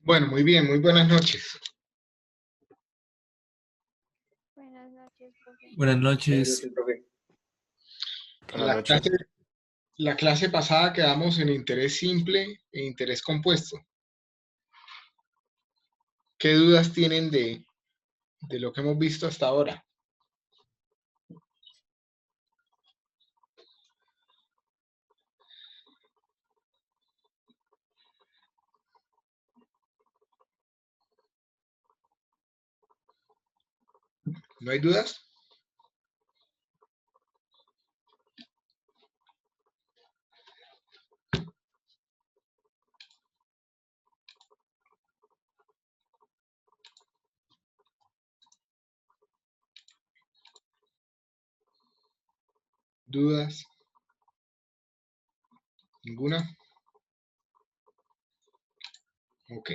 Bueno, muy bien, muy buenas noches. Buenas noches, profe. Buenas noches. Profe. Buenas La noches. clase, la clase pasada quedamos en interés simple e interés compuesto. ¿Qué dudas tienen de lo que hemos visto hasta ahora? ¿No hay dudas? ¿Dudas? ¿Ninguna? Ok.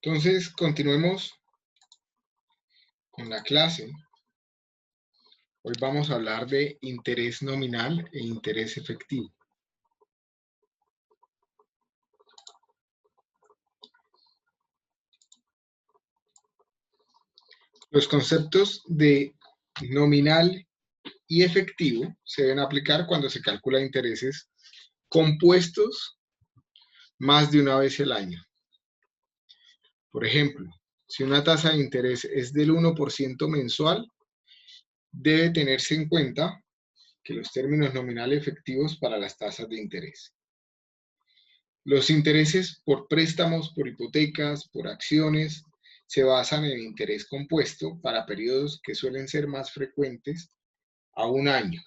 Entonces, continuemos con la clase. Hoy vamos a hablar de interés nominal e interés efectivo. Los conceptos de nominal y efectivo se deben aplicar cuando se calcula intereses compuestos más de una vez al año. Por ejemplo, si una tasa de interés es del 1% mensual, debe tenerse en cuenta que los términos nominales efectivos para las tasas de interés. Los intereses por préstamos, por hipotecas, por acciones, se basan en interés compuesto para periodos que suelen ser más frecuentes a un año.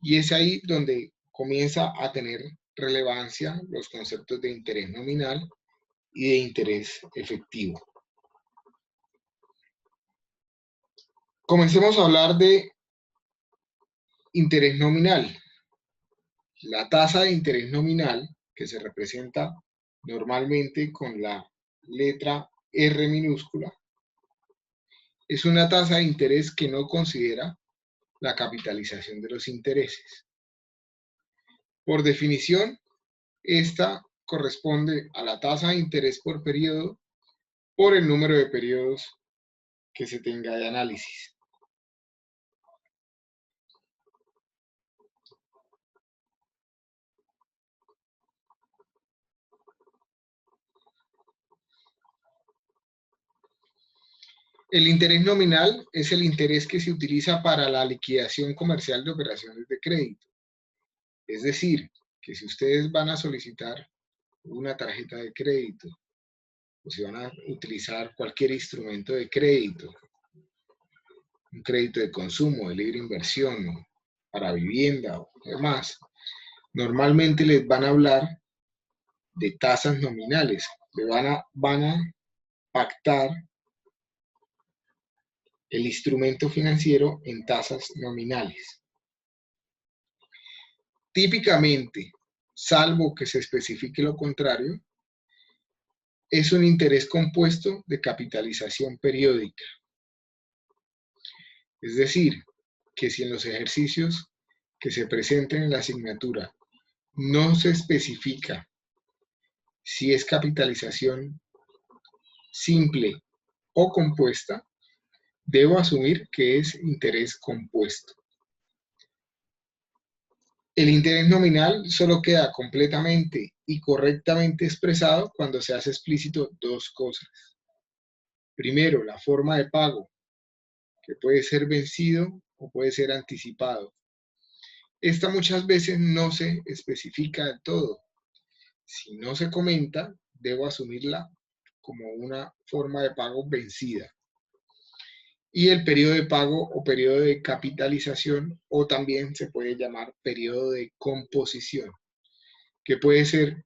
Y es ahí donde comienza a tener relevancia los conceptos de interés nominal y de interés efectivo. Comencemos a hablar de interés nominal. La tasa de interés nominal, que se representa normalmente con la letra R minúscula, es una tasa de interés que no considera la capitalización de los intereses. Por definición, esta corresponde a la tasa de interés por periodo por el número de periodos que se tenga de análisis. El interés nominal es el interés que se utiliza para la liquidación comercial de operaciones de crédito. Es decir, que si ustedes van a solicitar una tarjeta de crédito o si van a utilizar cualquier instrumento de crédito, un crédito de consumo, de libre inversión, para vivienda o demás, normalmente les van a hablar de tasas nominales, van a pactar el instrumento financiero en tasas nominales. Típicamente, salvo que se especifique lo contrario, es un interés compuesto de capitalización periódica. Es decir, que si en los ejercicios que se presenten en la asignatura no se especifica si es capitalización simple o compuesta, debo asumir que es interés compuesto. El interés nominal solo queda completamente y correctamente expresado cuando se hace explícito dos cosas. Primero, la forma de pago, que puede ser vencido o puede ser anticipado. Esta muchas veces no se especifica del todo. Si no se comenta, debo asumirla como una forma de pago vencida. Y el periodo de pago o periodo de capitalización, o también se puede llamar periodo de composición, que puede ser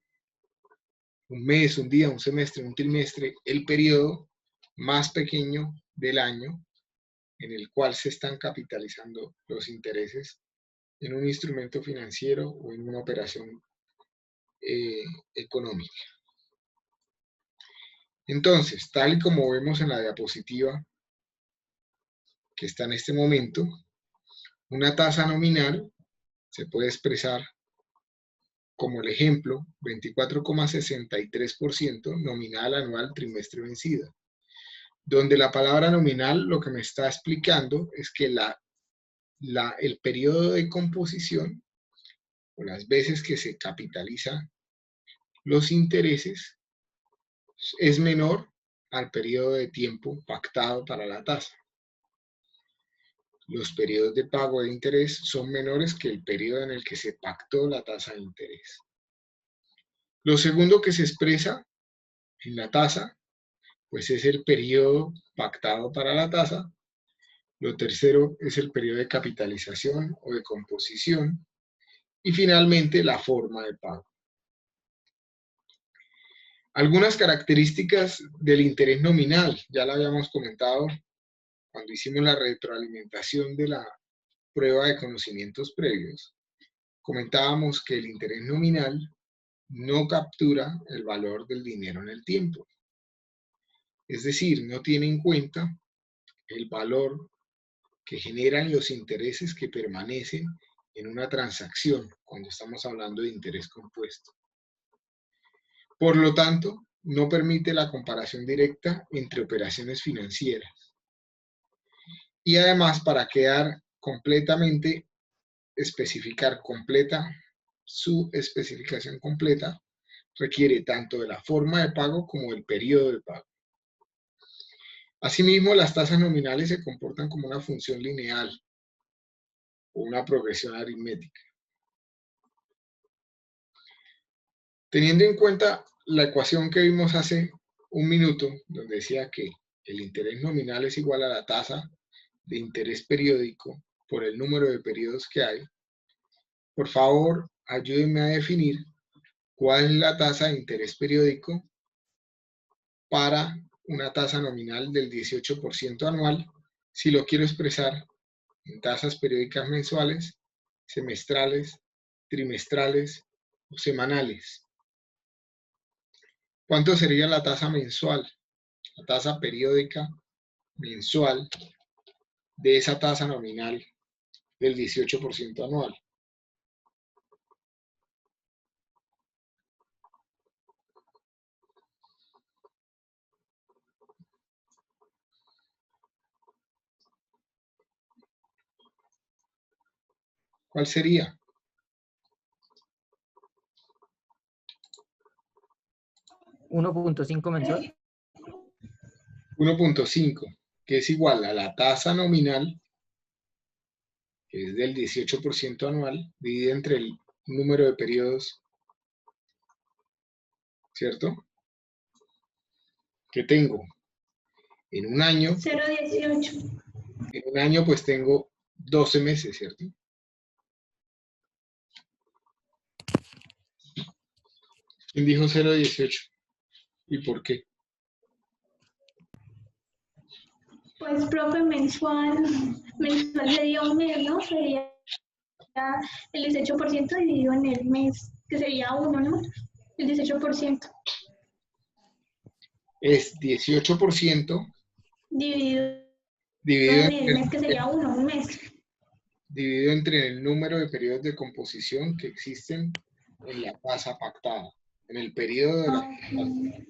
un mes, un día, un semestre, un trimestre, el periodo más pequeño del año en el cual se están capitalizando los intereses en un instrumento financiero o en una operación económica. Entonces, tal y como vemos en la diapositiva que está en este momento, una tasa nominal se puede expresar como el ejemplo, 24,63% nominal anual trimestre vencido, donde la palabra nominal lo que me está explicando es que el periodo de composición, o las veces que se capitalizan los intereses, es menor al periodo de tiempo pactado para la tasa. Los periodos de pago de interés son menores que el periodo en el que se pactó la tasa de interés. Lo segundo que se expresa en la tasa, pues es el periodo pactado para la tasa. Lo tercero es el periodo de capitalización o de composición. Y finalmente, la forma de pago. Algunas características del interés nominal, ya lo habíamos comentado cuando hicimos la retroalimentación de la prueba de conocimientos previos. Comentábamos que el interés nominal no captura el valor del dinero en el tiempo. Es decir, no tiene en cuenta el valor que generan los intereses que permanecen en una transacción cuando estamos hablando de interés compuesto. Por lo tanto, no permite la comparación directa entre operaciones financieras. Y además, para quedar completamente, especificar completa su especificación completa, requiere tanto de la forma de pago como del periodo de pago. Asimismo, las tasas nominales se comportan como una función lineal o una progresión aritmética. Teniendo en cuenta la ecuación que vimos hace un minuto, donde decía que el interés nominal es igual a la tasa de interés periódico por el número de periodos que hay, por favor, ayúdenme a definir cuál es la tasa de interés periódico para una tasa nominal del 18% anual, si lo quiero expresar en tasas periódicas mensuales, semestrales, trimestrales o semanales. ¿Cuánto sería la tasa mensual? La tasa periódica mensual de esa tasa nominal del 18% anual. ¿Cuál sería? 1.5 mensual. 1.5, que es igual a la tasa nominal, que es del 18% anual, dividida entre el número de periodos, ¿cierto? Que tengo en un año. 0,18. En un año pues tengo 12 meses, ¿cierto? ¿Quién dijo 0,18? ¿Y por qué? Pues, profe, mensual sería un mes, ¿no? Sería el 18% dividido en el mes, que sería 1, ¿no? El 18%. Es 18% Dividido dividido en el mes, que sería 1, un mes. Dividido entre el número de periodos de composición que existen en la tasa pactada, en el periodo de la tasa pactada.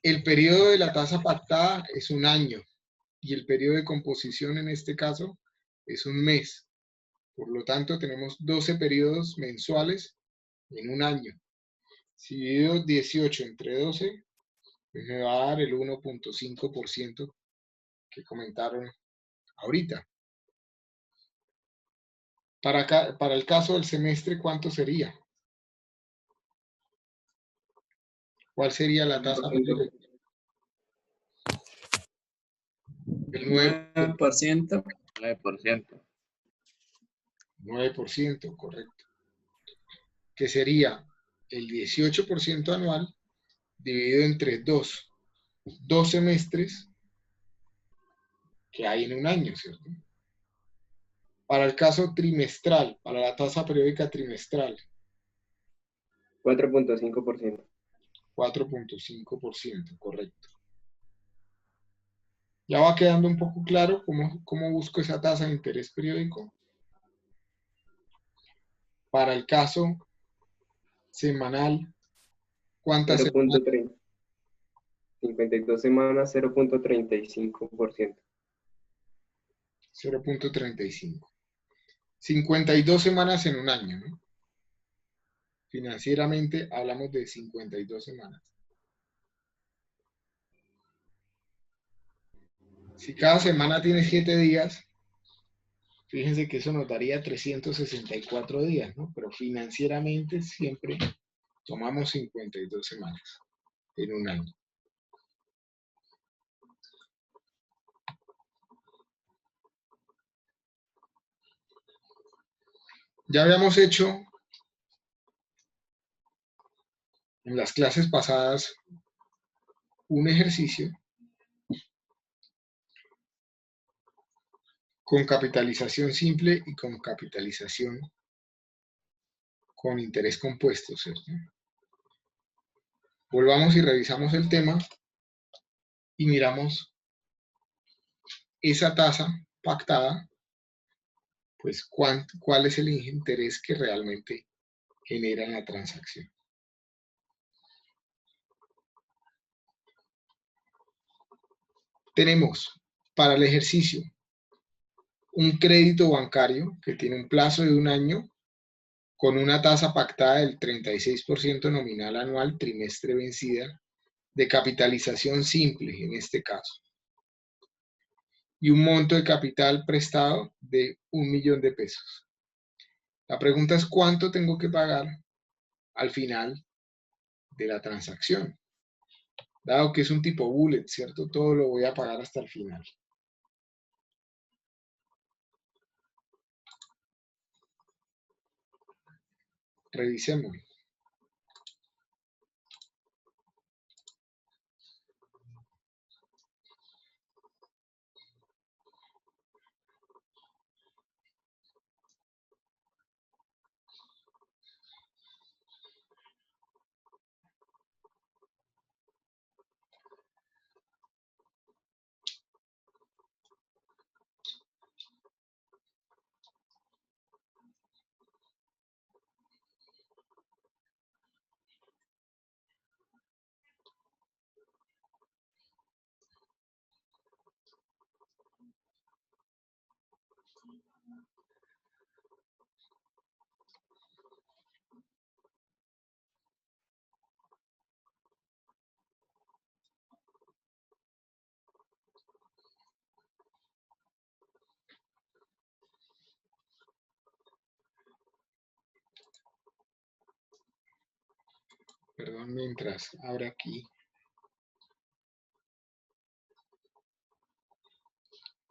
El periodo de la tasa pactada es un año y el periodo de composición en este caso es un mes. Por lo tanto, tenemos 12 periodos mensuales en un año. Si divido 18 entre 12, pues me va a dar el 1.5% que comentaron ahorita. Para el caso del semestre, ¿cuánto sería? ¿Cuál sería la tasa? El 9%. 9%. 9%, correcto. Que sería el 18% anual dividido entre 2 semestres que hay en un año, ¿cierto? Para el caso trimestral, para la tasa periódica trimestral, 4.5%. 4.5%, correcto. Ya va quedando un poco claro cómo busco esa tasa de interés periódico. Para el caso semanal, ¿cuántas semanas? 0.30. 52 semanas, 0.35%. 0.35. 52 semanas en un año, ¿no? Financieramente hablamos de 52 semanas. Si cada semana tiene 7 días, fíjense que eso nos daría 364 días, ¿no? Pero financieramente siempre tomamos 52 semanas en un año. Ya habíamos hecho en las clases pasadas un ejercicio con capitalización simple y con capitalización con interés compuesto, ¿cierto? Volvamos y revisamos el tema y miramos esa tasa pactada, pues cuál es el interés que realmente genera en la transacción. Tenemos para el ejercicio un crédito bancario que tiene un plazo de un año con una tasa pactada del 36% nominal anual trimestre vencida de capitalización simple en este caso, y un monto de capital prestado de 1 millón de pesos. La pregunta es cuánto tengo que pagar al final de la transacción. Dado que es un tipo bullet, ¿cierto? Todo lo voy a pagar hasta el final. Revisemos. Perdón, mientras abro aquí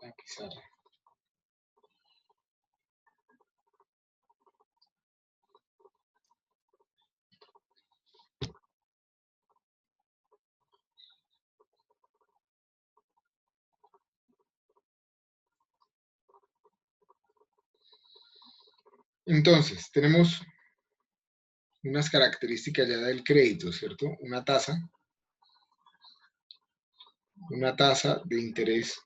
la pizarra. Entonces, tenemos unas características ya del crédito, ¿cierto? Una tasa de interés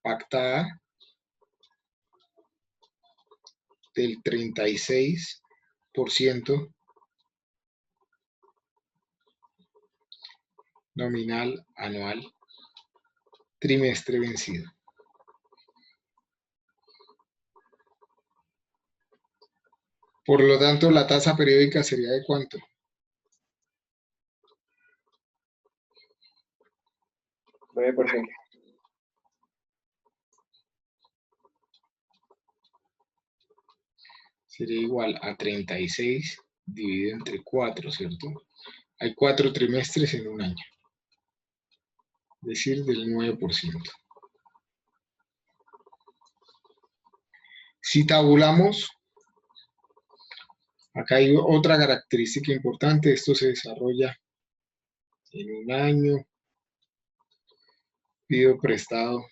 pactada del 36% nominal anual trimestre vencido. Por lo tanto, la tasa periódica sería ¿de cuánto? $9%. Sería igual a 36 dividido entre 4, ¿cierto? Hay 4 trimestres en un año, es decir, del 9%. Si tabulamos, acá hay otra característica importante, esto se desarrolla en un año, pido prestado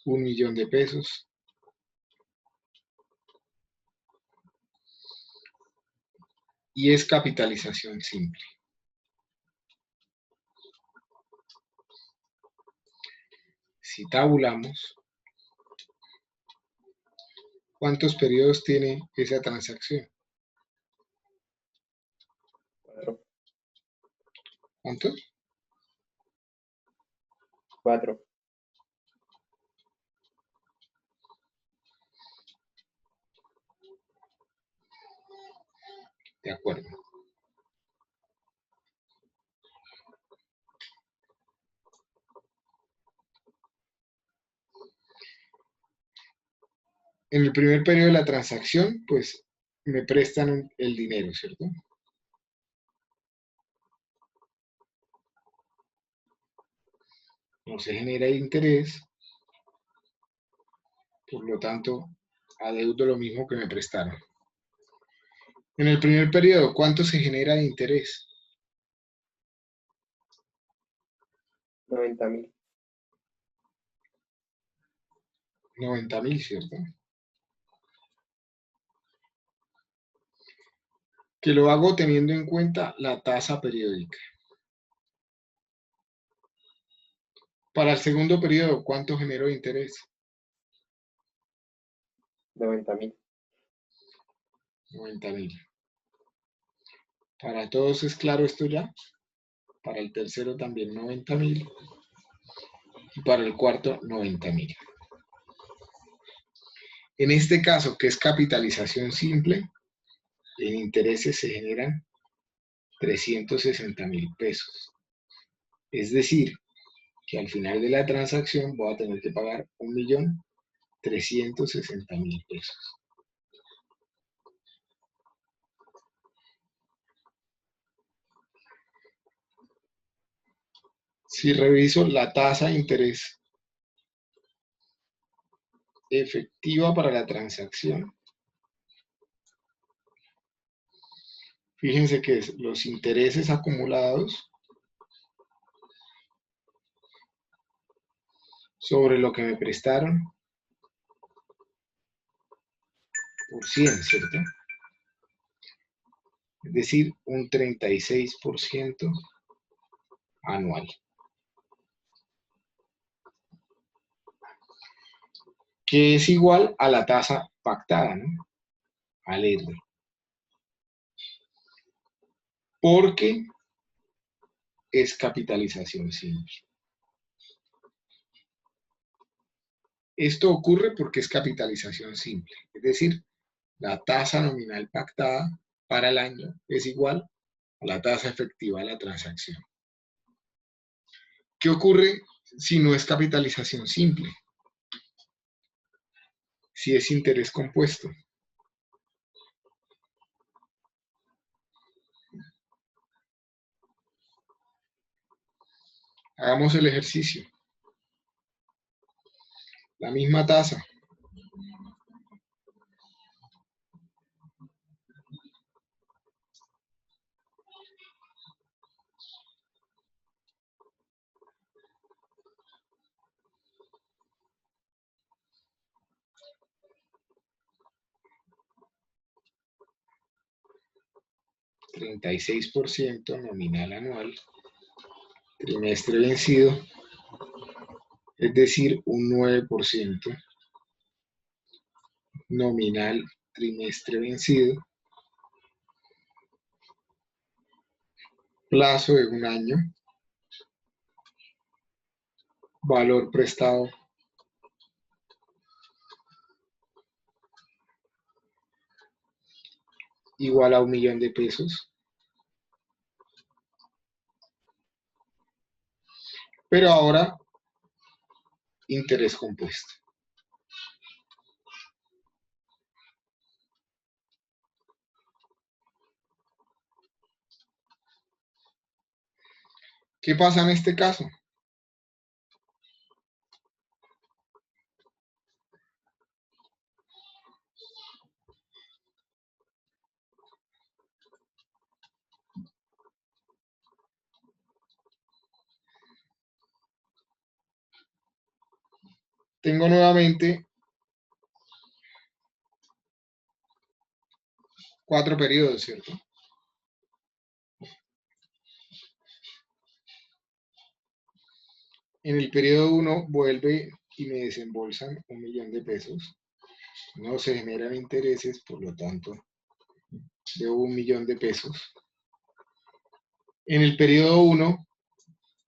1 millón de pesos. Y es capitalización simple. si tabulamos, ¿cuántos periodos tiene esa transacción? 4. ¿Cuántos? 4. De acuerdo. En el primer periodo de la transacción, pues me prestan el dinero, ¿cierto? No se genera interés, por lo tanto, adeudo lo mismo que me prestaron. En el primer periodo, ¿cuánto se genera de interés? 90.000. 90.000, ¿cierto? Que lo hago teniendo en cuenta la tasa periódica. Para el segundo periodo, ¿cuánto genero de interés? 90.000. 90.000. Para todos es claro esto ya. Para el tercero también 90.000. Y para el cuarto 90.000. En este caso, que es capitalización simple, en intereses se generan 360.000 pesos. Es decir, que al final de la transacción voy a tener que pagar 1.360.000 pesos. Si reviso la tasa de interés efectiva para la transacción, fíjense que los intereses acumulados sobre lo que me prestaron por 100, ¿cierto? Es decir, un 36% anual. Que es igual a la tasa pactada, ¿no? Al R. Porque es capitalización simple. Esto ocurre porque es capitalización simple. Es decir, la tasa nominal pactada para el año es igual a la tasa efectiva de la transacción. ¿Qué ocurre si no es capitalización simple? Si es interés compuesto. Hagamos el ejercicio. La misma tasa. $36 nominal anual, trimestre vencido, es decir, un 9% nominal trimestre vencido, plazo de un año, valor prestado igual a 1.000.000 de pesos. Pero ahora, interés compuesto. ¿Qué pasa en este caso? Tengo nuevamente 4 periodos, ¿cierto? En el periodo 1 vuelve y me desembolsan 1.000.000 de pesos. No se generan intereses, por lo tanto, debo 1.000.000 de pesos. En el periodo 1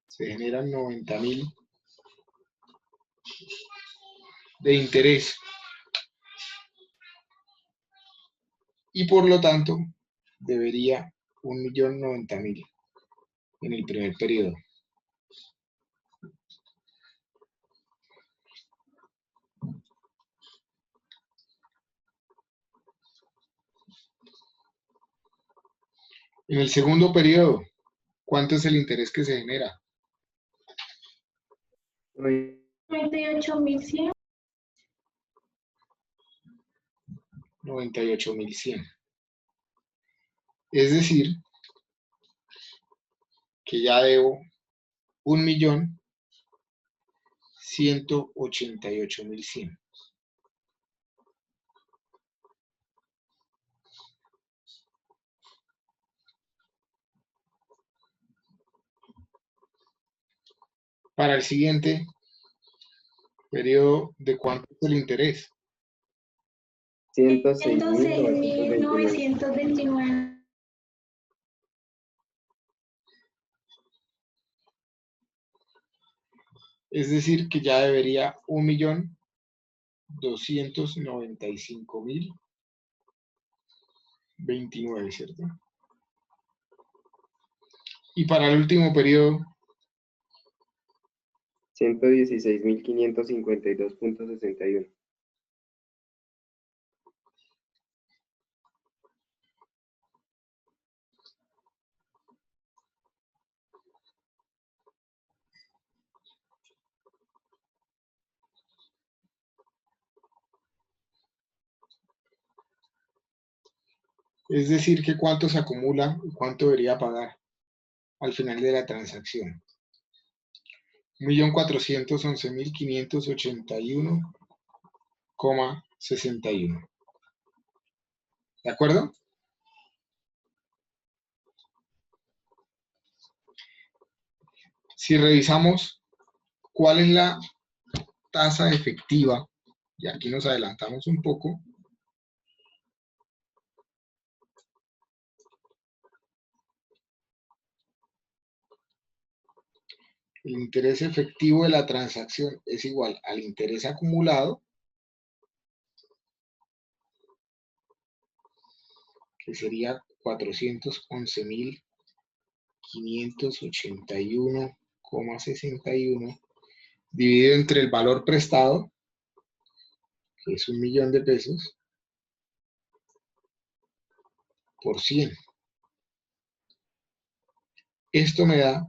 se generan 90.000 de interés. Y por lo tanto, debería 1.090.000 en el primer periodo. En el segundo periodo, ¿cuánto es el interés que se genera? 98.100. 98.100. Es decir, que ya debo 1.188.100. Para el siguiente periodo, ¿de cuánto es el interés? 106.929. 106.929. Es decir, que ya debería 1.295.029, ¿cierto? Y para el último periodo, 116.552.61. es decir, que cuánto se acumula y cuánto debería pagar al final de la transacción. 1.411.581,61. ¿De acuerdo? Si revisamos cuál es la tasa efectiva, y aquí nos adelantamos un poco, el interés efectivo de la transacción es igual al interés acumulado, que sería 411.581,61, dividido entre el valor prestado, que es 1.000.000 de pesos, por 100. Esto me da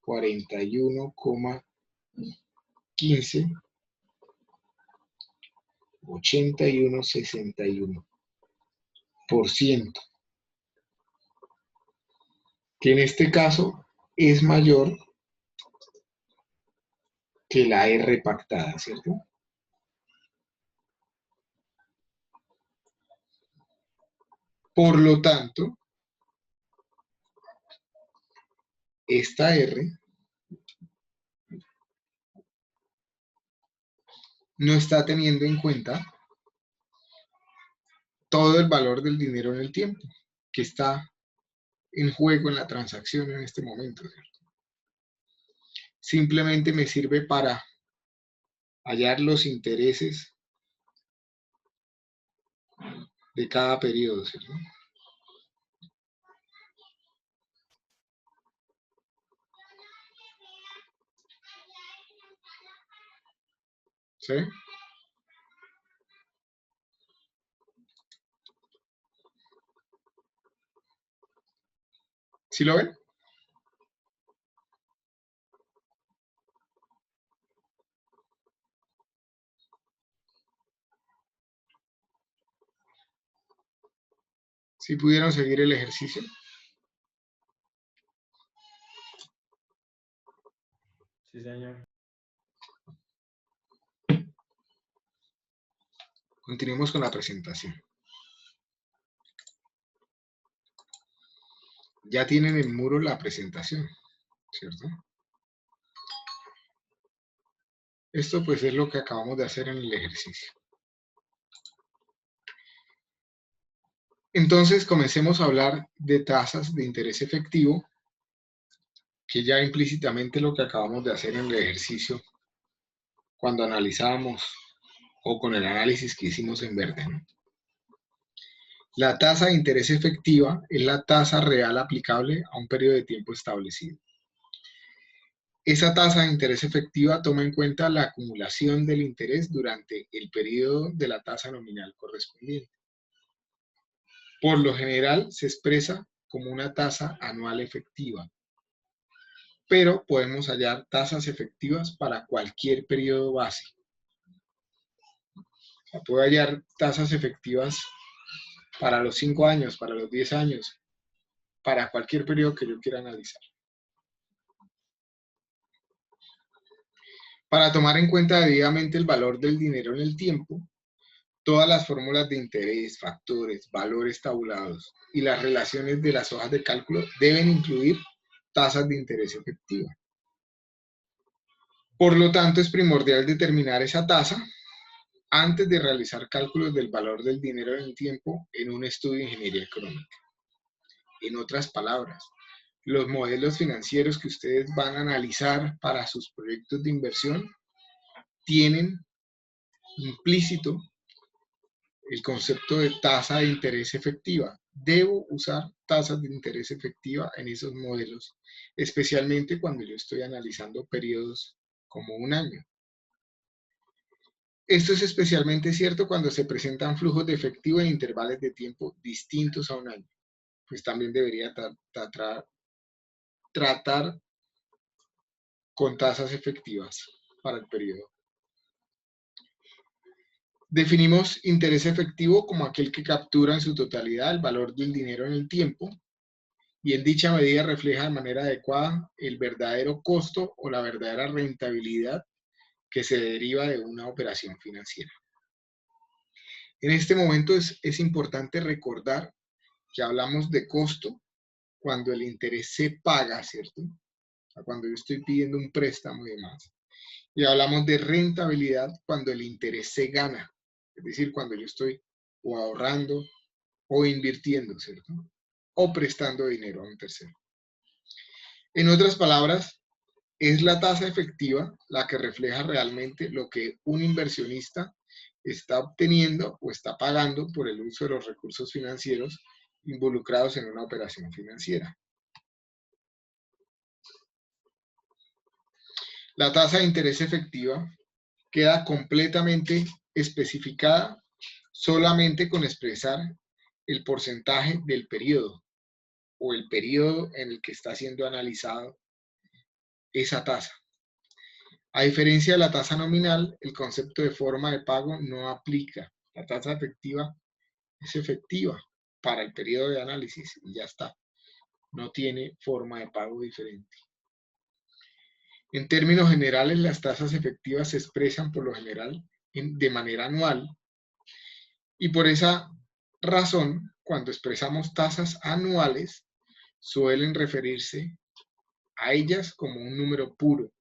41,15, 81,61%, que en este caso es mayor que la R pactada, ¿cierto? Por lo tanto, esta R no está teniendo en cuenta todo el valor del dinero en el tiempo que está en juego en la transacción en este momento, ¿cierto? Simplemente me sirve para hallar los intereses de cada periodo, ¿cierto? ¿Sí? ¿Sí lo ven? ¿Sí pudieron seguir el ejercicio? Sí, señor. Continuemos con la presentación. Ya tienen en muro la presentación, ¿cierto? Esto pues es lo que acabamos de hacer en el ejercicio. Entonces comencemos a hablar de tasas de interés efectivo, que ya implícitamente lo que acabamos de hacer en el ejercicio cuando analizábamos o con el análisis que hicimos en verde, ¿no? La tasa de interés efectiva es la tasa real aplicable a un periodo de tiempo establecido. Esa tasa de interés efectiva toma en cuenta la acumulación del interés durante el periodo de la tasa nominal correspondiente. Por lo general se expresa como una tasa anual efectiva, pero podemos hallar tasas efectivas para cualquier periodo base. O sea, puedo hallar tasas efectivas para los 5 años, para los 10 años, para cualquier periodo que yo quiera analizar. Para tomar en cuenta debidamente el valor del dinero en el tiempo, todas las fórmulas de interés, factores, valores tabulados y las relaciones de las hojas de cálculo deben incluir tasas de interés efectiva. Por lo tanto, es primordial determinar esa tasa antes de realizar cálculos del valor del dinero en el tiempo en un estudio de ingeniería económica. En otras palabras, los modelos financieros que ustedes van a analizar para sus proyectos de inversión tienen implícito el concepto de tasa de interés efectiva. Debo usar tasas de interés efectiva en esos modelos, especialmente cuando yo estoy analizando periodos como un año. Esto es especialmente cierto cuando se presentan flujos de efectivo en intervalos de tiempo distintos a un año. Pues también debería tratar con tasas efectivas para el periodo. Definimos interés efectivo como aquel que captura en su totalidad el valor del dinero en el tiempo y en dicha medida refleja de manera adecuada el verdadero costo o la verdadera rentabilidad que se deriva de una operación financiera. En este momento es importante recordar que hablamos de costo cuando el interés se paga, ¿cierto? O sea, cuando yo estoy pidiendo un préstamo y demás. Y hablamos de rentabilidad cuando el interés se gana, es decir, cuando yo estoy o ahorrando o invirtiendo, ¿cierto? O prestando dinero a un tercero. En otras palabras, es la tasa efectiva la que refleja realmente lo que un inversionista está obteniendo o está pagando por el uso de los recursos financieros involucrados en una operación financiera. La tasa de interés efectiva queda completamente especificada solamente con expresar el porcentaje del periodo o el periodo en el que está siendo analizado esa tasa. A diferencia de la tasa nominal, el concepto de forma de pago no aplica. La tasa efectiva es efectiva para el periodo de análisis y ya está. No tiene forma de pago diferente. En términos generales, las tasas efectivas se expresan por lo general de manera anual y por esa razón, cuando expresamos tasas anuales, suelen referirse a ellas como un número puro,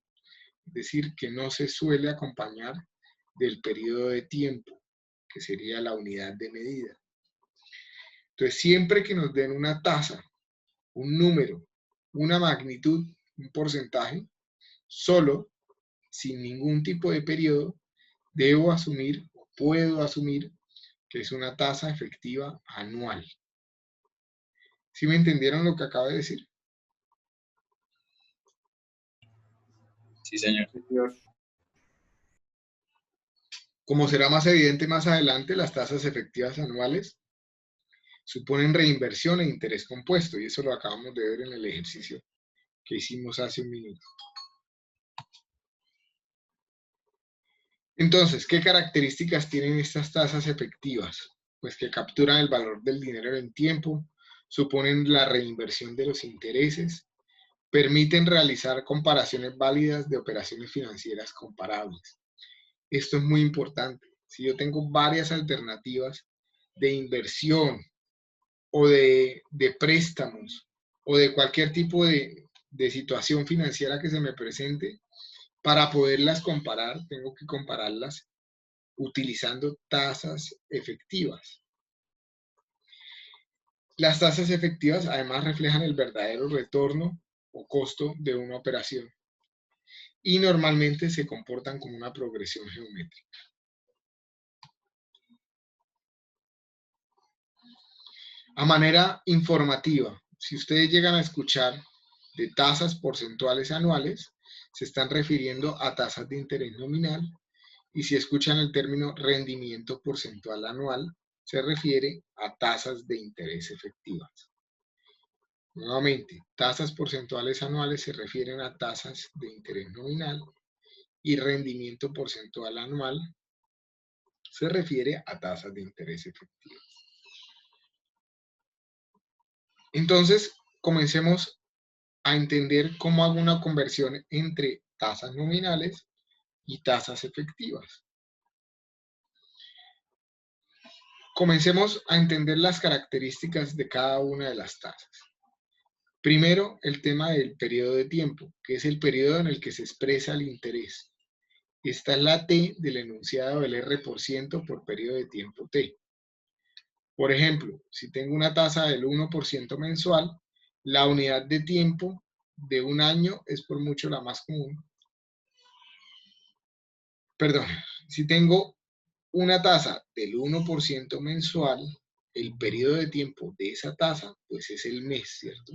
es decir, que no se suele acompañar del periodo de tiempo, que sería la unidad de medida. Entonces, siempre que nos den una tasa, un número, una magnitud, un porcentaje, solo, sin ningún tipo de periodo, debo asumir, o puedo asumir, que es una tasa efectiva anual. ¿Sí me entendieron lo que acabo de decir? Sí, señor. Como será más evidente más adelante, las tasas efectivas anuales suponen reinversión e interés compuesto, y eso lo acabamos de ver en el ejercicio que hicimos hace un minuto. Entonces, ¿qué características tienen estas tasas efectivas? Pues que capturan el valor del dinero en tiempo, suponen la reinversión de los intereses, permiten realizar comparaciones válidas de operaciones financieras comparables. Esto es muy importante. Si yo tengo varias alternativas de inversión o de préstamos o de cualquier tipo de situación financiera que se me presente, Para poderlas comparar, tengo que compararlas utilizando tasas efectivas. Las tasas efectivas además reflejan el verdadero retorno o costo de una operación y normalmente se comportan como una progresión geométrica. A manera informativa, si ustedes llegan a escuchar de tasas porcentuales anuales, se están refiriendo a tasas de interés nominal, y si escuchan el término rendimiento porcentual anual, se refiere a tasas de interés efectivas. Nuevamente, tasas porcentuales anuales se refieren a tasas de interés nominal y rendimiento porcentual anual se refiere a tasas de interés efectivas. Entonces, comencemos a entender cómo hago una conversión entre tasas nominales y tasas efectivas. Comencemos a entender las características de cada una de las tasas. Primero, el tema del periodo de tiempo, que es el periodo en el que se expresa el interés. Esta es la T del enunciado del R% por periodo de tiempo T. Por ejemplo, si tengo una tasa del 1% mensual, la unidad de tiempo de un año es por mucho la más común. Perdón, si tengo una tasa del 1% mensual, el periodo de tiempo de esa tasa, pues es el mes, ¿cierto?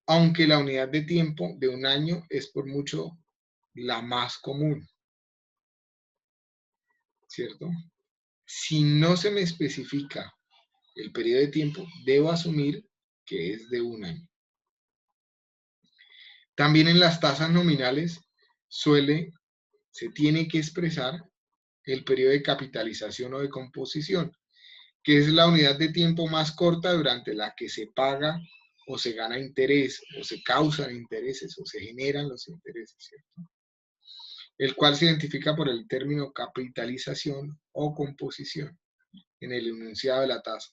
Aunque la unidad de tiempo de un año es por mucho la más común, ¿cierto? Si no se me especifica el periodo de tiempo, debo asumir que es de un año. También en las tasas nominales se tiene que expresar el periodo de capitalización o de composición, que es la unidad de tiempo más corta durante la que se paga o se gana interés, o se causan intereses, o se generan los intereses, ¿cierto? El cual se identifica por el término capitalización o composición en el enunciado de la tasa.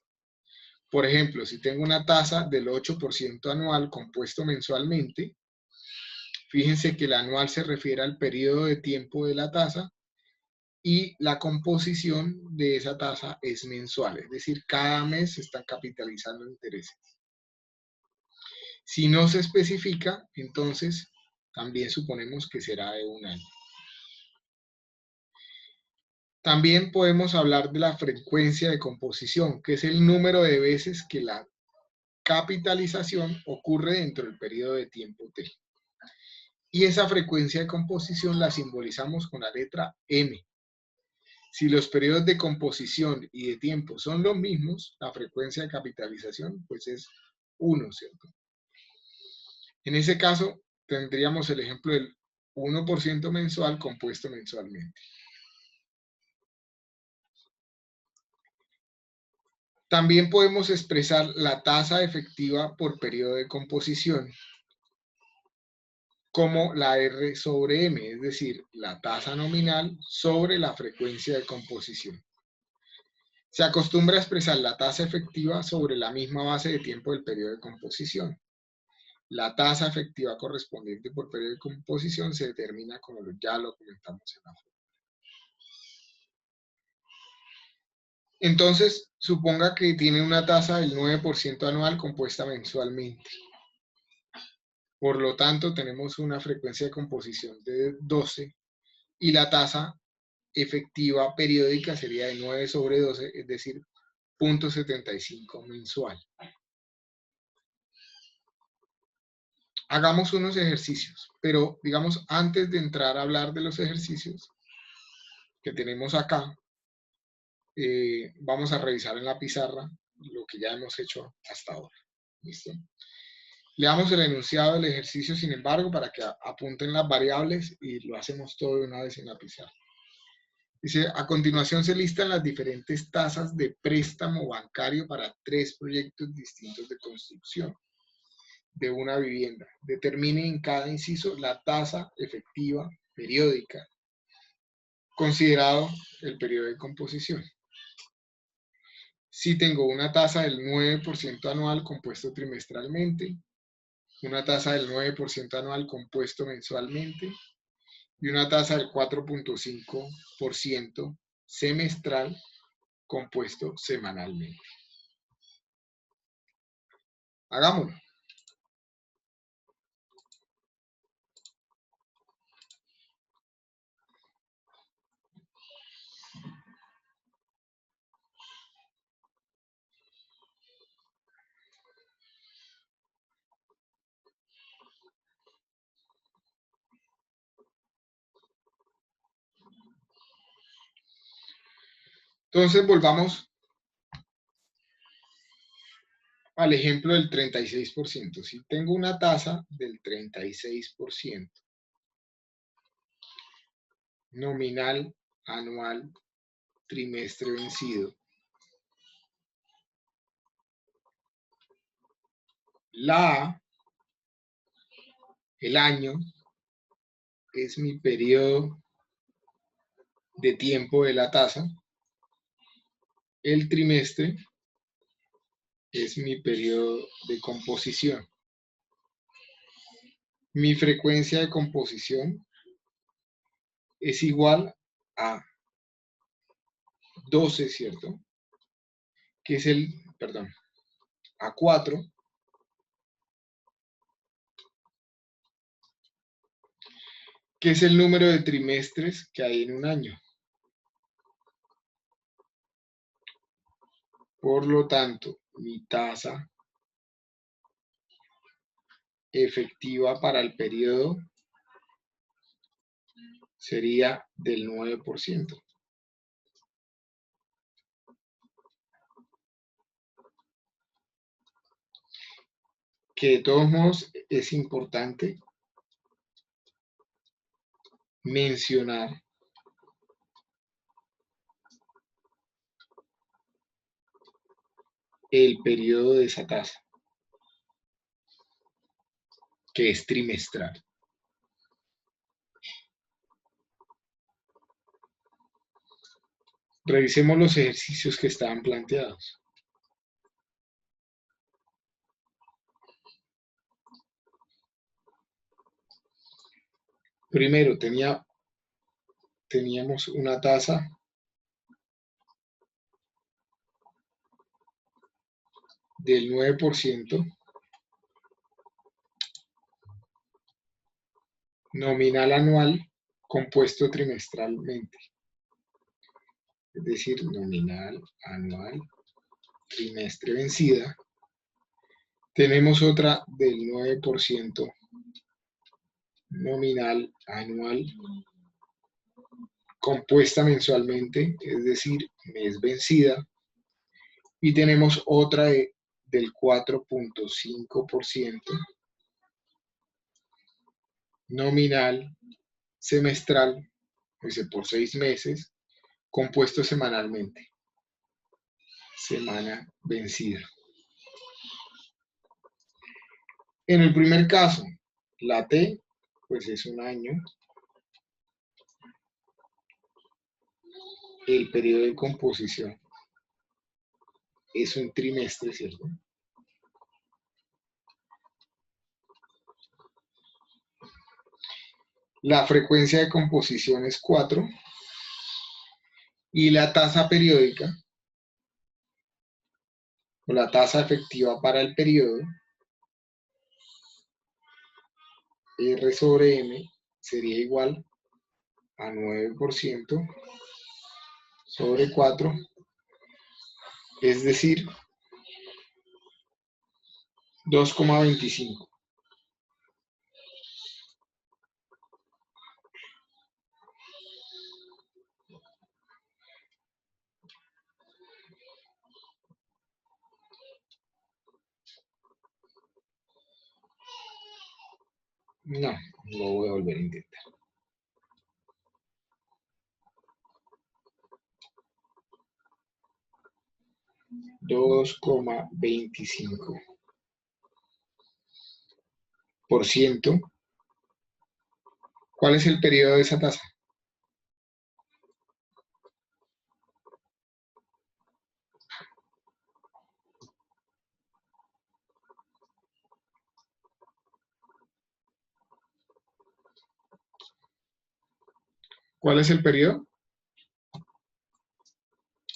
Por ejemplo, si tengo una tasa del 8% anual compuesto mensualmente, fíjense que el anual se refiere al periodo de tiempo de la tasa y la composición de esa tasa es mensual, es decir, cada mes se están capitalizando intereses. Si no se especifica, entonces también suponemos que será de un año. También podemos hablar de la frecuencia de composición, que es el número de veces que la capitalización ocurre dentro del periodo de tiempo T. Y esa frecuencia de composición la simbolizamos con la letra M. Si los periodos de composición y de tiempo son los mismos, la frecuencia de capitalización pues es 1, ¿cierto? En ese caso, tendríamos el ejemplo del 1% mensual compuesto mensualmente. También podemos expresar la tasa efectiva por periodo de composición como la R sobre M, es decir, la tasa nominal sobre la frecuencia de composición. Se acostumbra a expresar la tasa efectiva sobre la misma base de tiempo del periodo de composición. La tasa efectiva correspondiente por periodo de composición se determina como ya lo comentamos en la foto. Entonces, suponga que tiene una tasa del 9% anual compuesta mensualmente. Por lo tanto, tenemos una frecuencia de composición de 12 y la tasa efectiva periódica sería de 9 sobre 12, es decir, 0.75 mensual. Hagamos unos ejercicios, pero digamos, antes de entrar a hablar de los ejercicios que tenemos acá, vamos a revisar en la pizarra lo que ya hemos hecho hasta ahora. ¿Listo? Leamos el enunciado del ejercicio, sin embargo, para que apunten las variables y lo hacemos todo de una vez en la pizarra. Dice, a continuación se listan las diferentes tasas de préstamo bancario para 3 proyectos distintos de construcción de una vivienda. Determine en cada inciso la tasa efectiva periódica, considerado el periodo de composición. Si tengo una tasa del 9% anual compuesto trimestralmente, una tasa del 9% anual compuesto mensualmente y una tasa del 4.5% semestral compuesto semanalmente. Hagámoslo. Entonces volvamos al ejemplo del 36%. Si tengo una tasa del 36% nominal, anual, trimestre vencido, el año, es mi periodo de tiempo de la tasa, el trimestre es mi periodo de composición. Mi frecuencia de composición es igual a 12, ¿cierto? Que es a 4, que es el número de trimestres que hay en un año. Por lo tanto, mi tasa efectiva para el periodo sería del 9%. Que de todos modos es importante mencionar el periodo de esa tasa, que es trimestral. Revisemos los ejercicios que estaban planteados. Primero, teníamos una tasa del 9% nominal anual compuesto trimestralmente. Es decir, nominal, anual, trimestre vencida. Tenemos otra del 9% nominal, anual, compuesta mensualmente, es decir, mes vencida. Y tenemos otra del 4.5% nominal, semestral, por 6 meses, compuesto semanalmente. Semana vencida. En el primer caso, la T, pues es un año. El periodo de composición es un trimestre, ¿cierto? La frecuencia de composición es 4 y la tasa periódica o la tasa efectiva para el periodo R sobre M sería igual a 9% sobre 4, es decir, 2,25. No, lo voy a volver a intentar. $2,25%. ¿Cuál es el periodo de esa tasa? ¿Cuál es el periodo?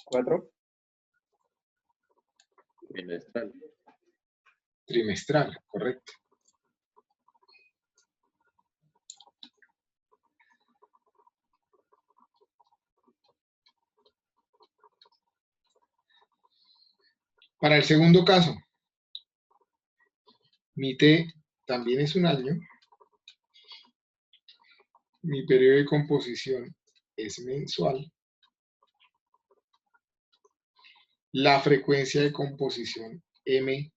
4. Trimestral. Trimestral, correcto. Para el segundo caso, mi T también es un año. Mi periodo de composición es mensual. La frecuencia de composición M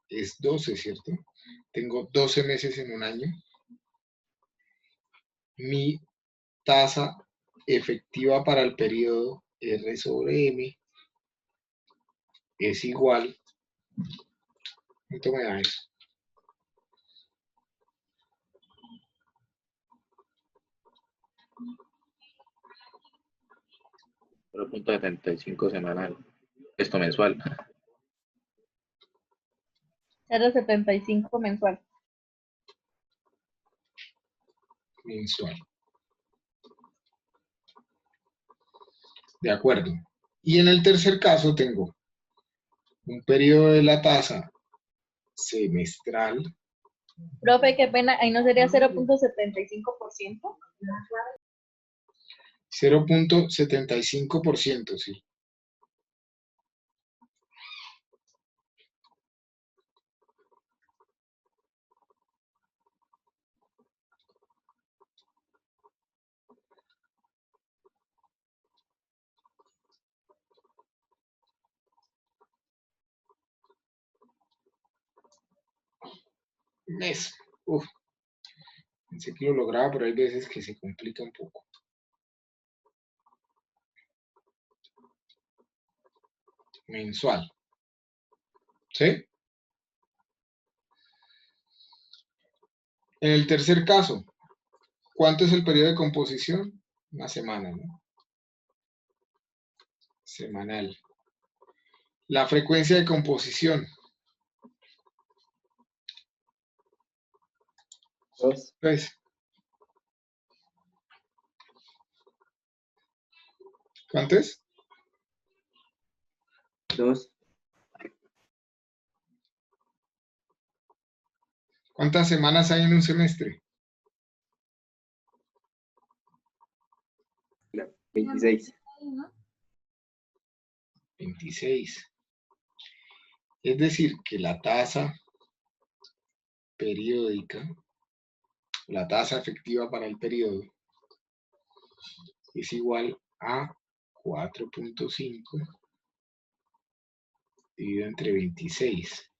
es 12, ¿cierto? Tengo 12 meses en un año. Mi tasa efectiva para el periodo R sobre M es igual. ¿Cuánto me da eso? 0.75 semanal. Esto mensual. 0.75 mensual. Mensual. De acuerdo. Y en el tercer caso tengo un periodo de la tasa semestral. Profe, qué pena, ahí no sería 0.75%. 0.75%, sí. Mes. Uf. Pensé que lo lograba, pero hay veces que se complica un poco. Mensual. ¿Sí? En el tercer caso, ¿cuánto es el periodo de composición? Una semana, ¿no? Semanal. La frecuencia de composición. 2. Pues, ¿cuánto es? 2. ¿Cuántas semanas hay en un semestre? 26. 26. Es decir, que la tasa periódica, la tasa efectiva para el periodo, es igual a 4.5 dividido entre 26.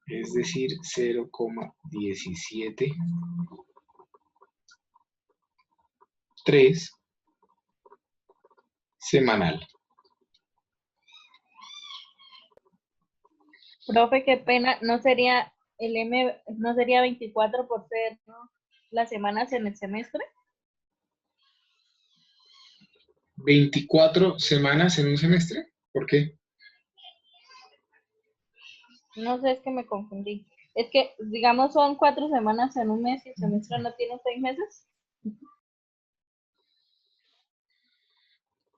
Es decir, 0,173 semanal. Profe, qué pena, no sería el M, no sería 24 por ser, ¿no?, las semanas en el semestre. 24 semanas en un semestre. ¿Por qué? No sé, es que me confundí. Es que, digamos, son 4 semanas en un mes y el semestre no tiene 6 meses.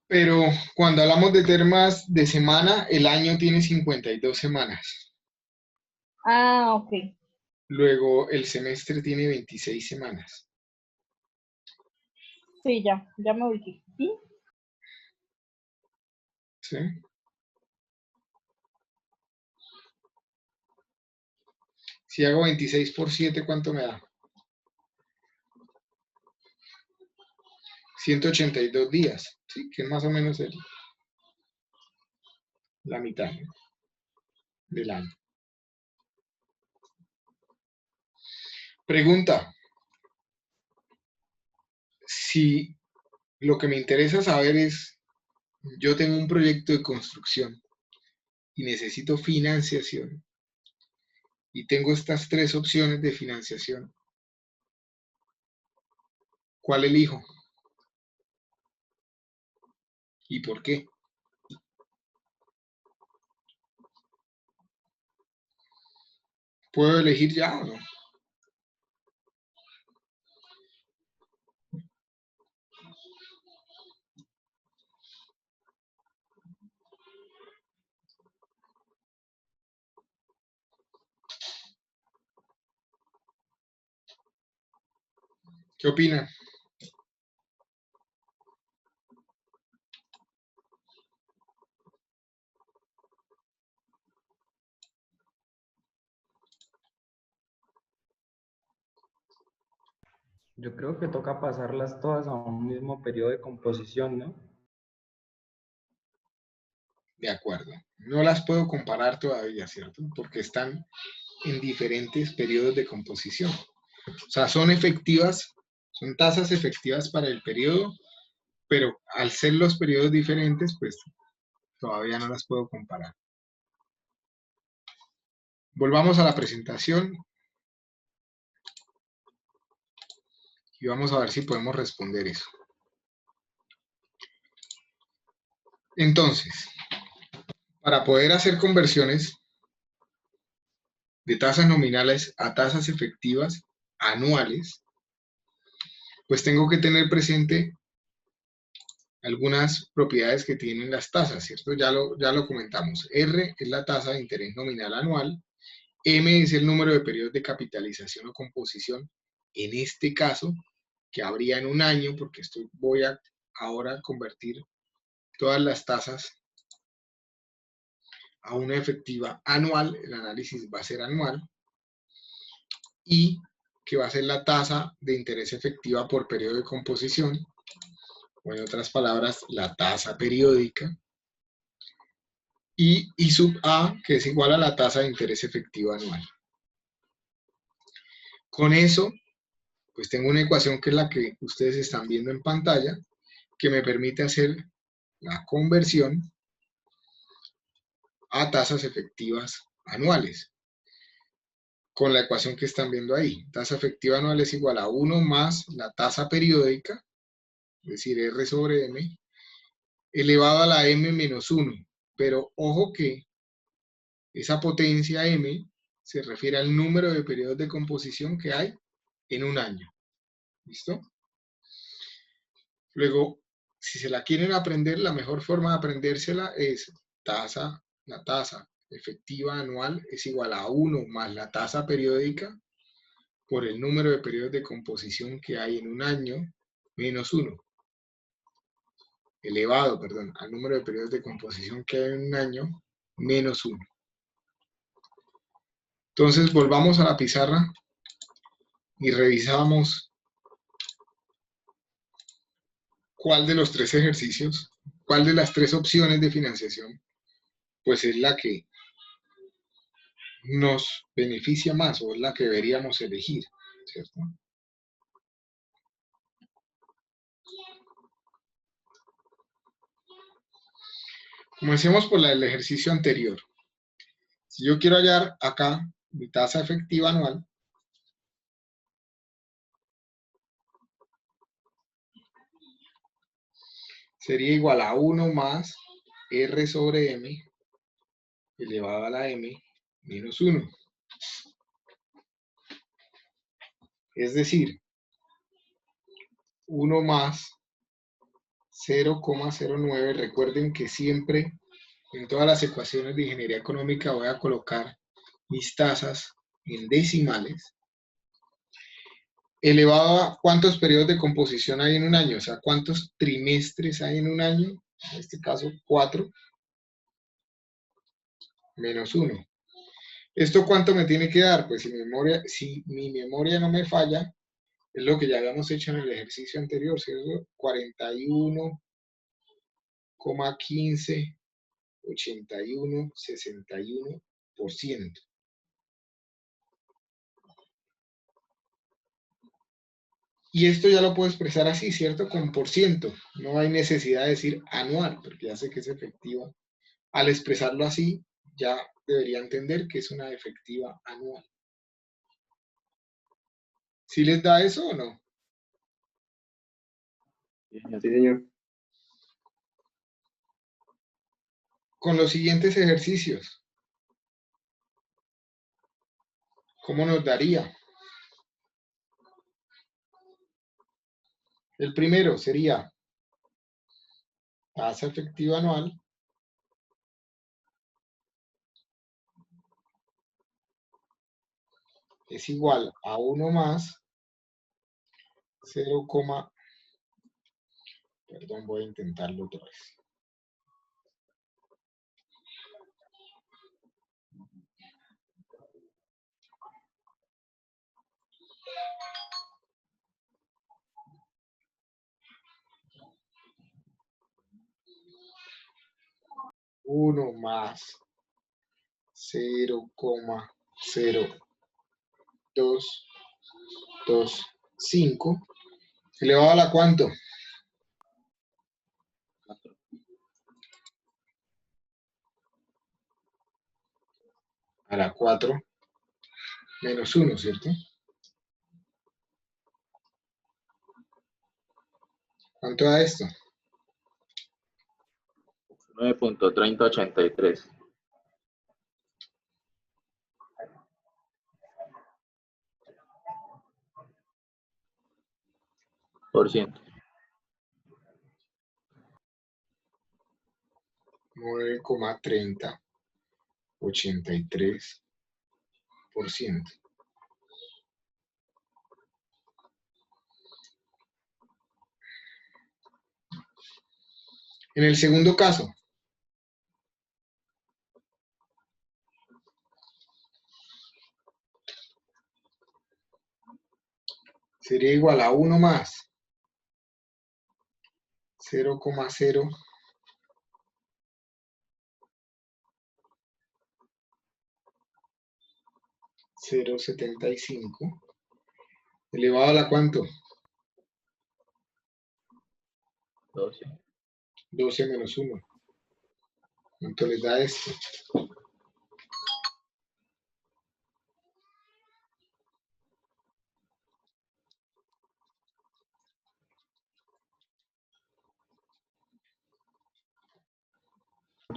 Pero cuando hablamos de termas de semana, el año tiene 52 semanas. Ah, ok. Luego el semestre tiene 26 semanas. Sí, ya me ubiqué. ¿Sí? ¿Sí? Si hago 26 por 7, ¿cuánto me da? 182 días, ¿sí? Que es más o menos la mitad, ¿no?, del año. Pregunta. Si lo que me interesa saber es, yo tengo un proyecto de construcción y necesito financiación y tengo estas 3 opciones de financiación, ¿cuál elijo? ¿Y por qué? ¿Puedo elegir ya o no? ¿Qué opina? Yo creo que toca pasarlas todas a un mismo periodo de composición, ¿no? De acuerdo. No las puedo comparar todavía, ¿cierto? Porque están en diferentes periodos de composición. O sea, son efectivas, son tasas efectivas para el periodo, pero al ser los periodos diferentes, pues todavía no las puedo comparar. Volvamos a la presentación y vamos a ver si podemos responder eso. Entonces, para poder hacer conversiones de tasas nominales a tasas efectivas anuales, pues tengo que tener presente algunas propiedades que tienen las tasas, ¿cierto? Ya lo comentamos. R es la tasa de interés nominal anual, M es el número de periodos de capitalización o composición, en este caso, que habría en un año, porque voy a ahora convertir todas las tasas a una efectiva anual, el análisis va a ser anual, y que va a ser la tasa de interés efectiva por periodo de composición, o en otras palabras, la tasa periódica, y I sub A, que es igual a la tasa de interés efectiva anual. Con eso, pues tengo una ecuación que es la que ustedes están viendo en pantalla, que me permite hacer la conversión a tasas efectivas anuales. Con la ecuación que están viendo ahí. Tasa efectiva anual es igual a 1 más la tasa periódica, es decir, R sobre M, elevado a la M menos 1. Pero ojo que esa potencia M se refiere al número de periodos de composición que hay en un año. ¿Listo? Luego, si se la quieren aprender, la mejor forma de aprendérsela es la tasa efectiva anual es igual a 1 más la tasa periódica por el número de periodos de composición que hay en un año menos 1. Elevado, perdón, al número de periodos de composición que hay en un año menos 1. Entonces, volvamos a la pizarra y revisamos cuál de los tres ejercicios, cuál de las tres opciones de financiación, pues es la que nos beneficia más o es la que deberíamos elegir, ¿cierto? Comencemos por el ejercicio anterior. Si yo quiero hallar acá mi tasa efectiva anual, sería igual a 1 más R sobre M elevado a la M menos 1. Es decir, 1 más 0,09. Recuerden que siempre en todas las ecuaciones de ingeniería económica voy a colocar mis tasas en decimales. Elevado a cuántos periodos de composición hay en un año, o sea, cuántos trimestres hay en un año, en este caso 4, menos 1. ¿Esto cuánto me tiene que dar? Pues si mi memoria no me falla, es lo que ya habíamos hecho en el ejercicio anterior, ¿cierto? 41,15, 81, 61%. Y esto ya lo puedo expresar así, ¿cierto? Con por ciento. No hay necesidad de decir anual, porque ya sé que es efectiva. Al expresarlo así, ya debería entender que es una efectiva anual. ¿Sí les da eso o no? Sí, señor. Con los siguientes ejercicios. ¿Cómo nos daría? El primero sería tasa efectiva anual es igual a 1 más 0, perdón, voy a intentarlo otra vez. Uno más 0,0225 elevado a la ¿cuánto? 4. A la 4 menos 1, ¿cierto? ¿Cuánto da esto? 9.3083. %. 9,3083%. En el segundo caso, sería igual a 1 más 0,075 elevado a la ¿cuánto? 12. 12 menos 1. ¿Cuánto les da esto?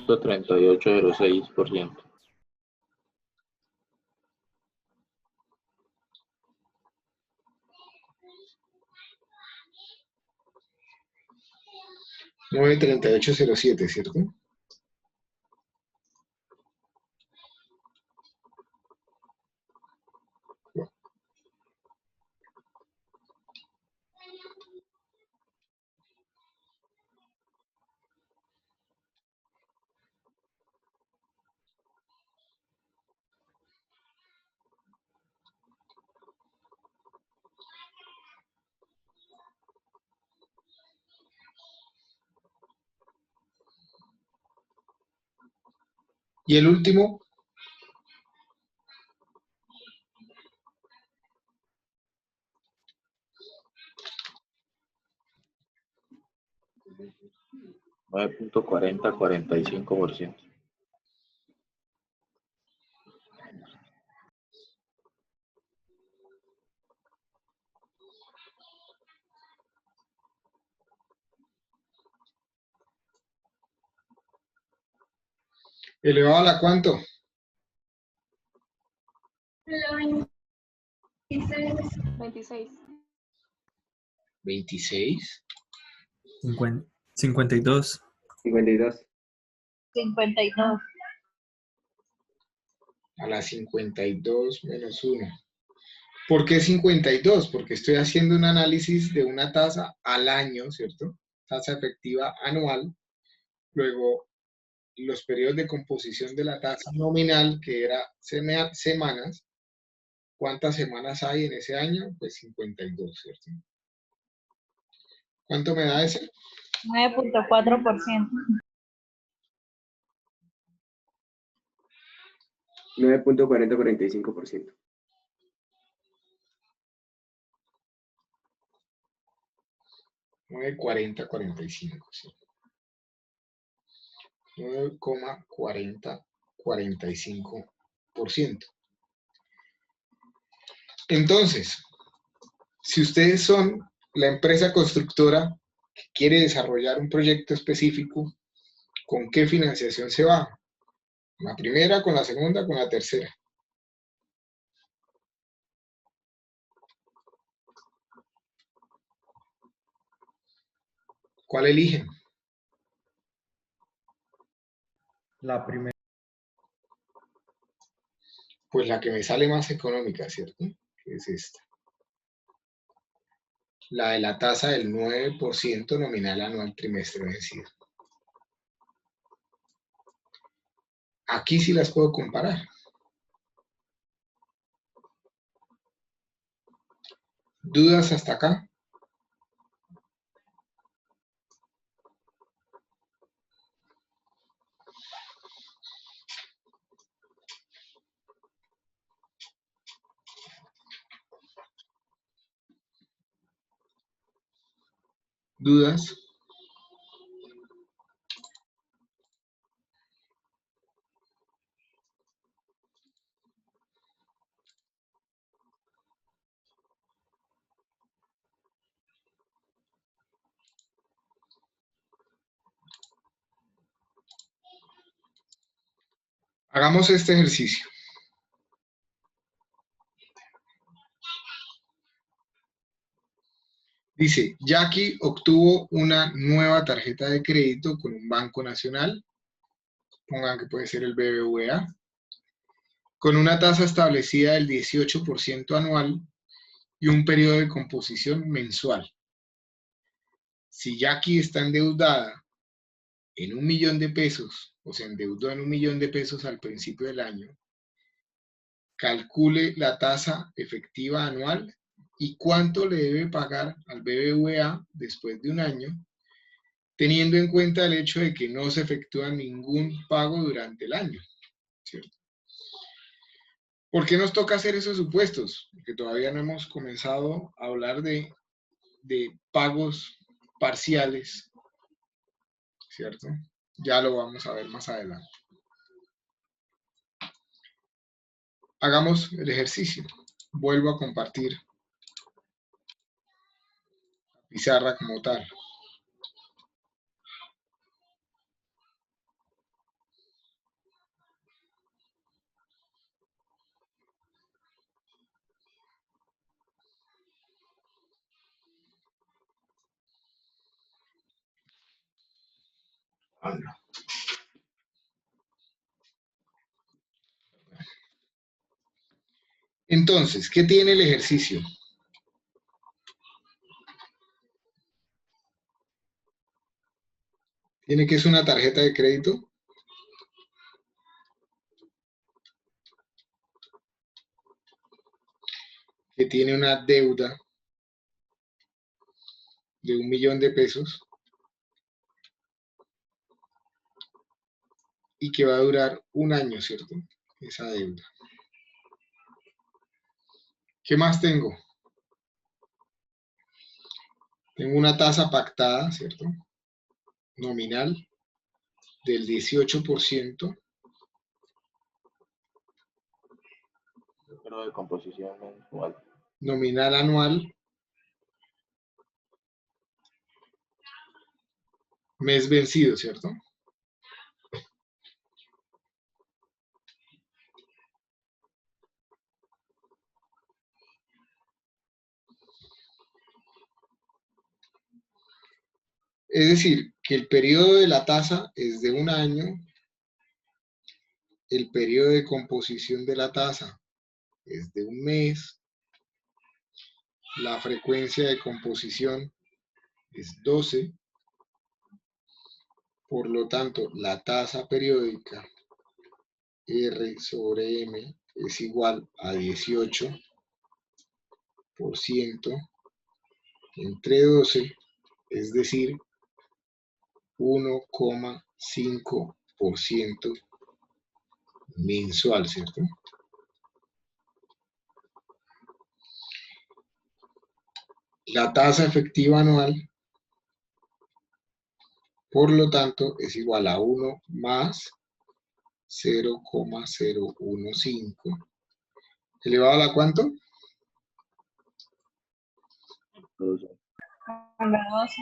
3806%. $9,3807, ¿cierto? Y el último, %9.4045%. elevado a la ¿cuánto? La 26. 26. 26. 52. 52. 52. A la 52 menos 1. ¿Por qué 52? Porque estoy haciendo un análisis de una tasa al año, ¿cierto? Tasa efectiva anual. Luego, los periodos de composición de la tasa nominal, que era semanas. ¿Cuántas semanas hay en ese año? Pues 52, ¿cierto? ¿Cuánto me da ese? 9.4%. 9.4045%. 9,4045, ¿sí? 9,4045%. Entonces, si ustedes son la empresa constructora que quiere desarrollar un proyecto específico, ¿con qué financiación se va? ¿Con la primera, con la segunda, con la tercera? ¿Cuál eligen? La primera. Pues la que me sale más económica, ¿cierto? Que es esta. La de la tasa del 9% nominal anual trimestre vencido. Aquí sí las puedo comparar. ¿Dudas hasta acá? ¿Dudas? Hagamos este ejercicio. Dice, Jackie obtuvo una nueva tarjeta de crédito con un banco nacional, pongan que puede ser el BBVA, con una tasa establecida del 18% anual y un periodo de composición mensual. Si Jackie está endeudada en 1.000.000 de pesos, o se endeudó en 1.000.000 de pesos al principio del año, calcule la tasa efectiva anual y cuánto le debe pagar al BBVA después de un año, teniendo en cuenta el hecho de que no se efectúa ningún pago durante el año, ¿cierto? ¿Por qué nos toca hacer esos supuestos? Porque todavía no hemos comenzado a hablar de pagos parciales, ¿cierto? Ya lo vamos a ver más adelante. Hagamos el ejercicio. Vuelvo a compartir la pizarra como tal. Entonces, ¿qué tiene el ejercicio? Tiene que es una tarjeta de crédito que tiene una deuda de 1.000.000 de pesos y que va a durar un año, ¿cierto? Esa deuda. ¿Qué más tengo? Tengo una tasa pactada, ¿cierto? Nominal del 18%, Número de composición mensual. nominal anual, mes vencido, ¿cierto? Es decir, que el periodo de la tasa es de un año, el periodo de composición de la tasa es de un mes, la frecuencia de composición es 12, por lo tanto, la tasa periódica R sobre M es igual a 18% entre 12, es decir, 1,5% mensual, ¿cierto? La tasa efectiva anual, por lo tanto, es igual a 1 más 0,015 elevado a la ¿cuánto? 12. A la 12.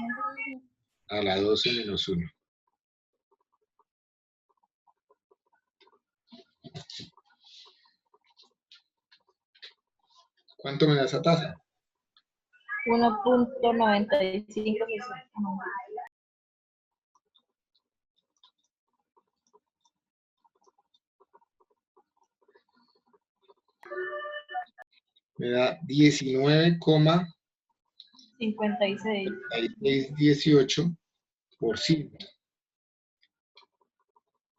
A la 12 menos 1. ¿Cuánto me da esa tasa? 1.95. me da 56. 19,18%.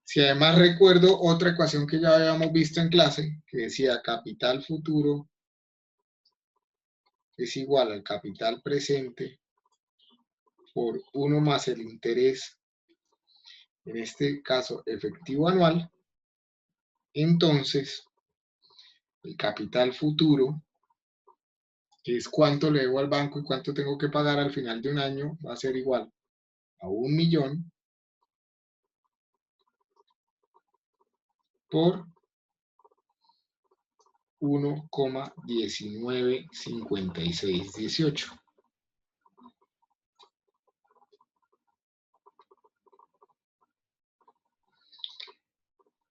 Si además recuerdo otra ecuación que ya habíamos visto en clase, que decía capital futuro es igual al capital presente por 1 más el interés, en este caso efectivo anual, entonces el capital futuro, que es cuánto le debo al banco y cuánto tengo que pagar al final de un año, va a ser igual a 1 millón por 1,195618.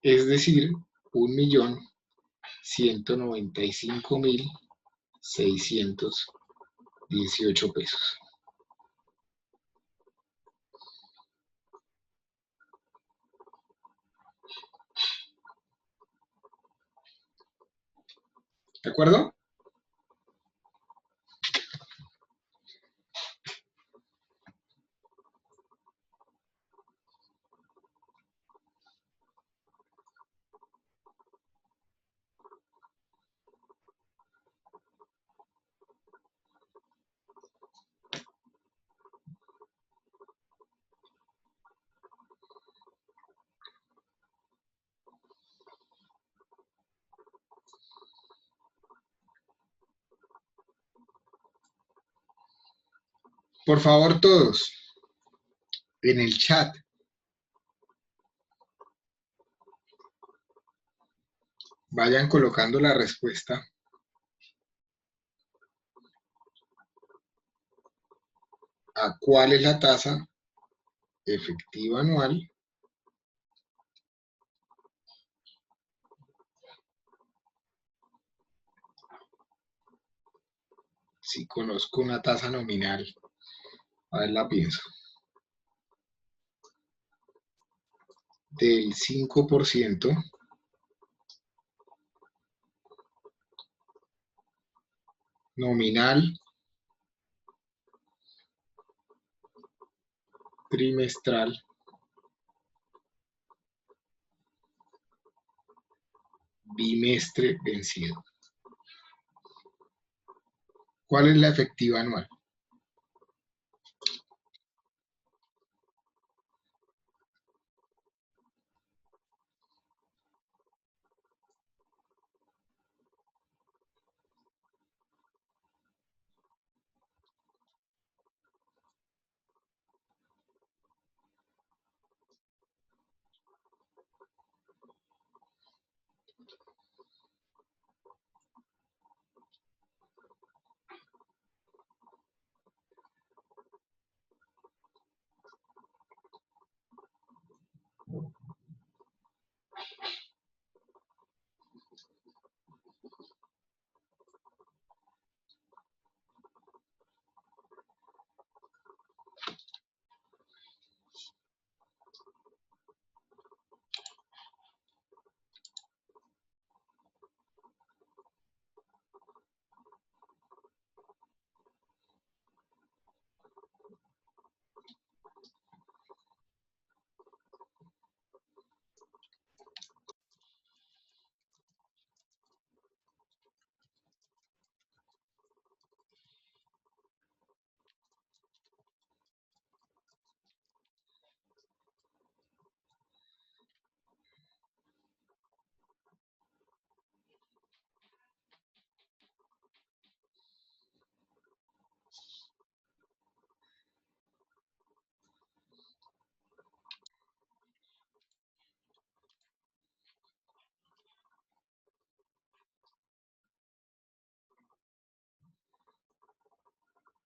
Es decir, 1.195.618 pesos. ¿De acuerdo? Por favor, todos, en el chat, vayan colocando la respuesta a cuál es la tasa efectiva anual si conozco una tasa nominal. A ver, la pienso. Del 5% nominal trimestral bimestre vencido. ¿Cuál es la efectiva anual?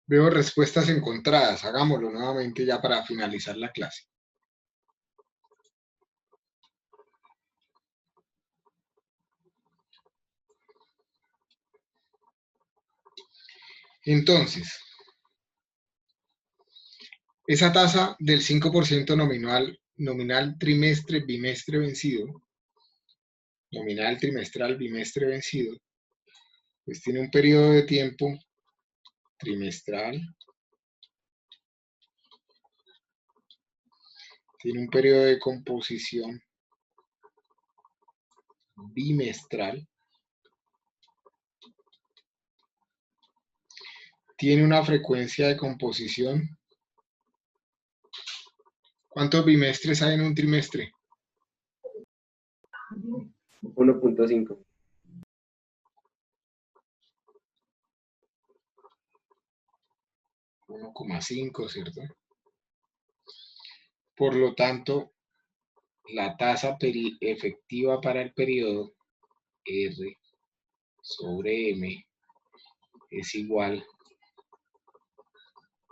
Veo respuestas encontradas. Hagámoslo nuevamente ya para finalizar la clase. Entonces, esa tasa del 5% nominal trimestre bimestre vencido, nominal trimestral bimestre vencido, Pues tiene un periodo de tiempo trimestral, tiene un periodo de composición bimestral, tiene una frecuencia de composición. ¿Cuántos bimestres hay en un trimestre? 1.5. 1,5, ¿cierto? Por lo tanto, la tasa efectiva para el periodo R sobre M es igual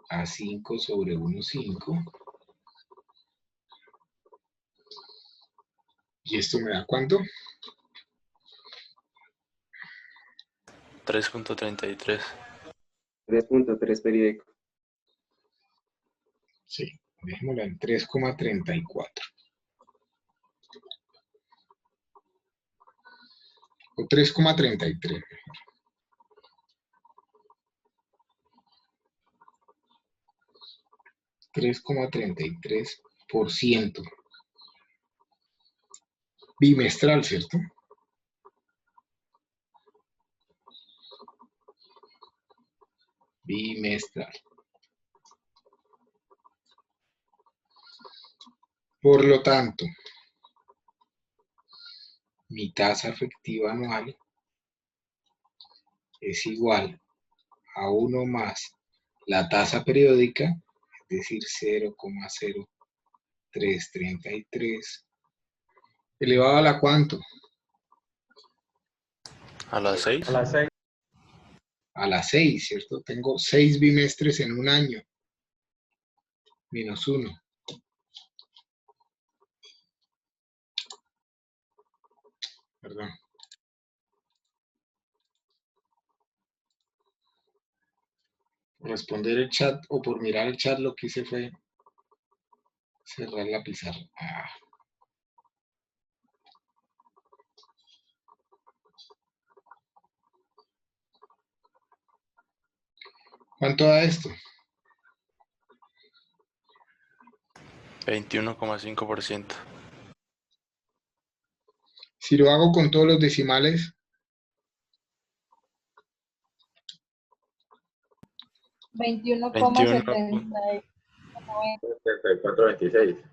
a 5 sobre 1,5. ¿Y esto me da cuánto? 3.33. 3.3 periódico. Sí, dejémoslo en 3,34. O 3,33. 3,33% bimestral, ¿cierto? Bimestral. Por lo tanto, mi tasa efectiva anual es igual a 1 más la tasa periódica, es decir, 0,0333, elevado a la ¿cuánto? ¿A las 6? A las 6. A la 6, ¿cierto? Tengo 6 bimestres en un año, menos 1. Perdón. Por responder el chat o por mirar el chat, lo que hice fue cerrar la pizarra. ¿Cuánto da esto? 21,5%. Si lo hago con todos los decimales, 21,70. 74.26.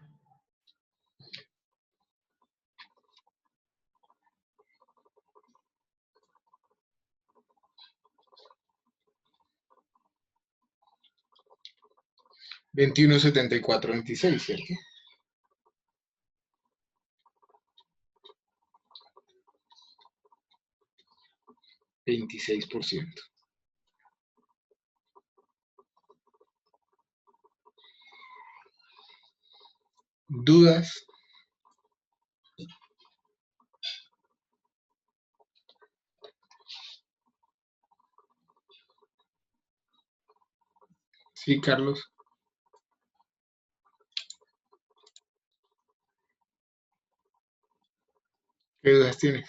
21,7426, ¿cierto? %. ¿Dudas? Sí, Carlos. ¿Qué dudas tienes?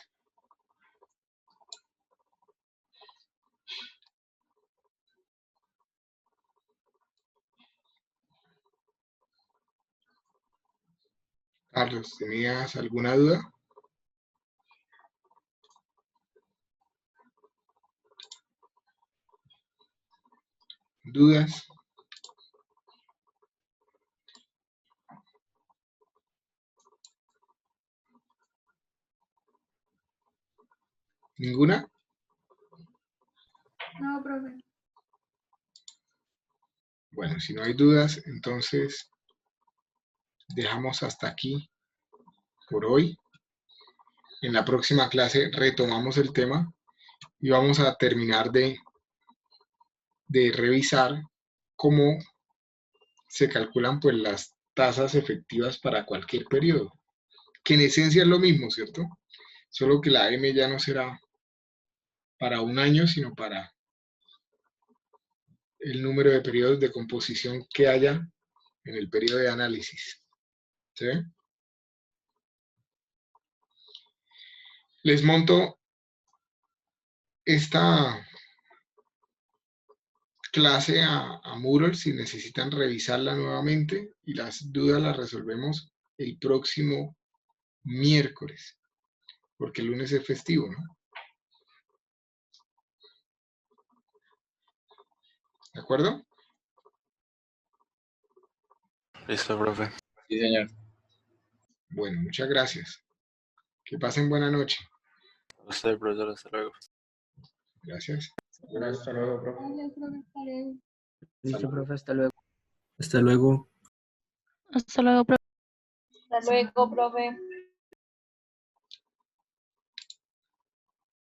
Carlos, ¿tenías alguna duda? ¿Dudas? ¿Ninguna? No, profe. Bueno, si no hay dudas, entonces dejamos hasta aquí por hoy. En la próxima clase retomamos el tema y vamos a terminar de revisar cómo se calculan pues las tasas efectivas para cualquier periodo, que en esencia es lo mismo, ¿cierto? Solo que la M ya no será para un año, sino para el número de periodos de composición que haya en el periodo de análisis. ¿Sí? Les monto esta clase a Moodle si necesitan revisarla nuevamente y las dudas las resolvemos el próximo miércoles, porque el lunes es festivo, ¿no? ¿De acuerdo? Listo, profe. Sí, señor. Bueno, muchas gracias. Que pasen buena noche. A usted, profesor, hasta luego. Gracias. Hasta luego, profe. Listo, profe, hasta luego. Hasta luego. Hasta luego, profe.